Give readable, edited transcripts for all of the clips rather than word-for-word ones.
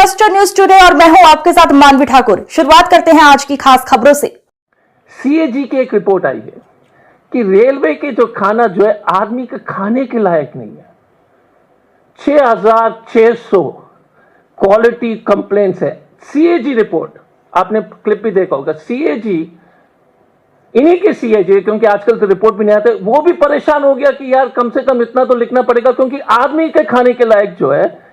Cluster news today और मैं हूं आपके साथ मानवी ठाकुर। शुरुआत करते हैं आज की खास खबरों से। सीएजी की एक रिपोर्ट आई है कि रेलवे के जो खाना जो है आदमी के खाने के लायक नहीं है। 6,600 क्वालिटी कंप्लेंट्स है। सीएजी रिपोर्ट, आपने क्लिप भी देखा होगा। सीएजी, इन्हीं के सीएजी, क्योंकि आजकल तो रिपोर्ट भी नहीं आते, वो भी परेशान हो गया कि यार कम से कम इतना तो लिखना पड़ेगा, क्योंकि आदमी के खाने के लायक जो है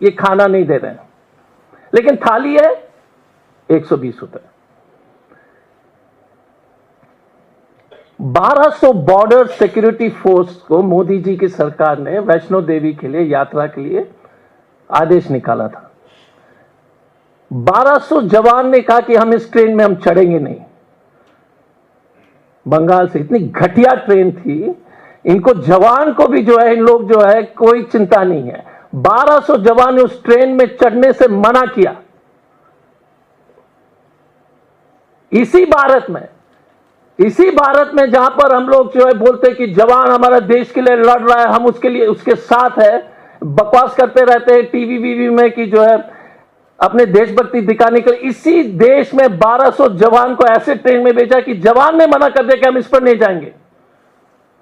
ये खाना नहीं दे रहे हैं। लेकिन थाली है 120 रुपए। 1200 बॉर्डर सिक्योरिटी फोर्स को मोदी जी की सरकार ने वैष्णो देवी के लिए यात्रा के लिए आदेश निकाला था। 1200 जवान ने कहा कि हम इस ट्रेन में हम चढ़ेंगे नहीं। बंगाल से इतनी घटिया ट्रेन थी, इनको जवान को भी जो है, इन लोग जो है कोई चिंता नहीं है। 1200 जवान ने उस ट्रेन में चढ़ने से मना किया। इसी भारत में जहां पर हम लोग जो है बोलते हैं कि जवान हमारा देश के लिए लड़ रहा है, हम उसके लिए उसके साथ है, बकवास करते रहते हैं टीवी वीवी में कि जो है अपने देशभक्ति दिखाने के लिए। इसी देश में 1200 जवान को ऐसे ट्रेन में भेजा कि जवान ने मना कर दिया कि हम इस पर नहीं जाएंगे।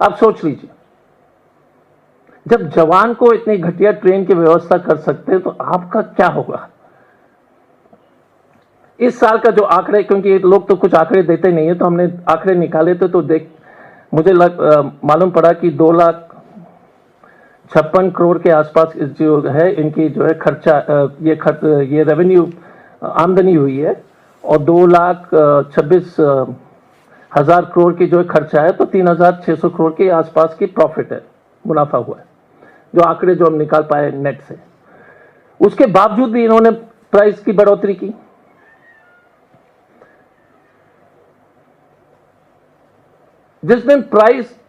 आप सोच लीजिए, जब जवान को इतनी घटिया ट्रेन की व्यवस्था कर सकते हैं तो आपका क्या होगा। इस साल का जो आंकड़े, क्योंकि लोग तो कुछ आंकड़े देते नहीं है, तो हमने आंकड़े निकाले थे, तो मुझे मालूम पड़ा कि 2,56 करोड़ के आसपास जो है इनकी जो है खर्चा, ये रेवेन्यू आमदनी हुई है, और 2,26,000 करोड़ की जो है खर्चा है, तो 3,600 करोड़ के आसपास की प्रॉफिट है, मुनाफा हुआ है, जो आंकड़े जो हम निकाल पाए नेट से। उसके बावजूद भी इन्होंने प्राइस की बढ़ोतरी की। जिस दिन प्राइस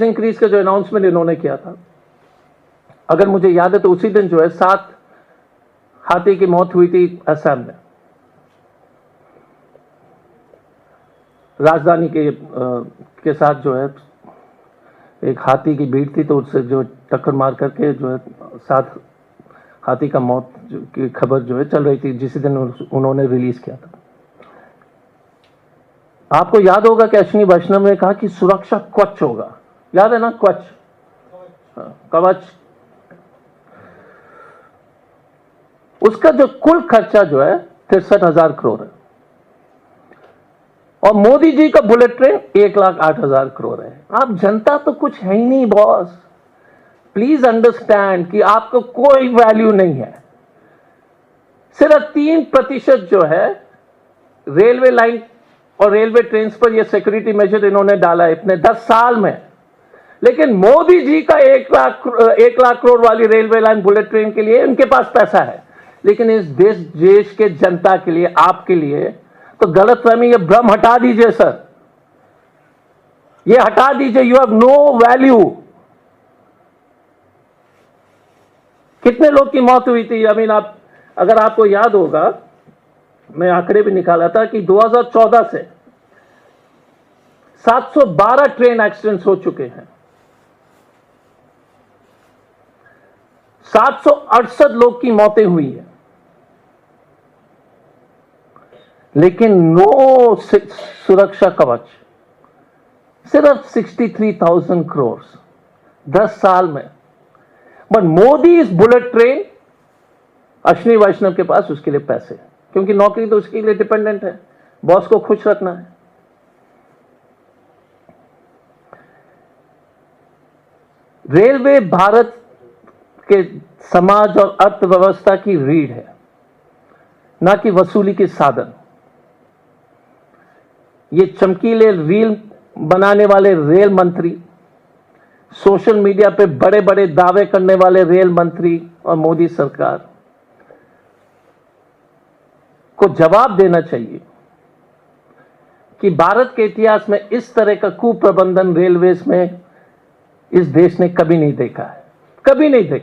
इंक्रीज का जो अनाउंसमेंट इन्होंने किया था, अगर मुझे याद है तो उसी दिन जो है 7 हाथी की मौत हुई थी असम में। राजधानी के साथ जो है एक हाथी की भीड़ थी, तो उससे जो टक्कर मार करके जो है 7 हाथी का मौत की खबर जो है चल रही थी, जिस दिन उन्होंने रिलीज किया था। आपको याद होगा कि अश्विनी वैष्णव ने कहा कि सुरक्षा कवच होगा, याद है ना, कवच। उसका जो कुल खर्चा जो है 63,000 करोड़ है, और मोदी जी का बुलेट ट्रेन 1,08,000 करोड़ है। आप जनता तो कुछ है ही नहीं बॉस। प्लीज अंडरस्टैंड कि आपको कोई वैल्यू नहीं है। सिर्फ 3% जो है रेलवे लाइन और रेलवे ट्रेन पर ये सिक्योरिटी मेजर इन्होंने डाला है इतने 10 साल में। लेकिन मोदी जी का 1 लाख करोड़ वाली रेलवे लाइन बुलेट ट्रेन के लिए उनके पास पैसा है, लेकिन इस देश के जनता के लिए, आपके लिए तो गलतफहमी, ये भ्रम हटा दीजिए सर, ये हटा दीजिए। You have no value. कितने लोग की मौत हुई थी? अगर आपको याद होगा, मैं आंकड़े भी निकाला था कि 2014 से 712 ट्रेन एक्सीडेंट्स हो चुके हैं। 768 लोग की मौतें हुई है, लेकिन नो सुरक्षा कवच। सिर्फ 63,000 करोड़ 10 साल में। बट मोदी इस बुलेट ट्रेन, अश्विनी वैष्णव के पास उसके लिए पैसे, क्योंकि नौकरी तो उसके लिए डिपेंडेंट है, बॉस को खुश रखना है। रेलवे भारत के समाज और अर्थव्यवस्था की रीढ़ है, ना कि वसूली के साधन। ये चमकीले रील बनाने वाले रेल मंत्री, सोशल मीडिया पे बड़े बड़े दावे करने वाले रेल मंत्री और मोदी सरकार को जवाब देना चाहिए कि भारत के इतिहास में इस तरह का कुप्रबंधन रेलवेज में इस देश ने कभी नहीं देखा है, कभी नहीं देखा।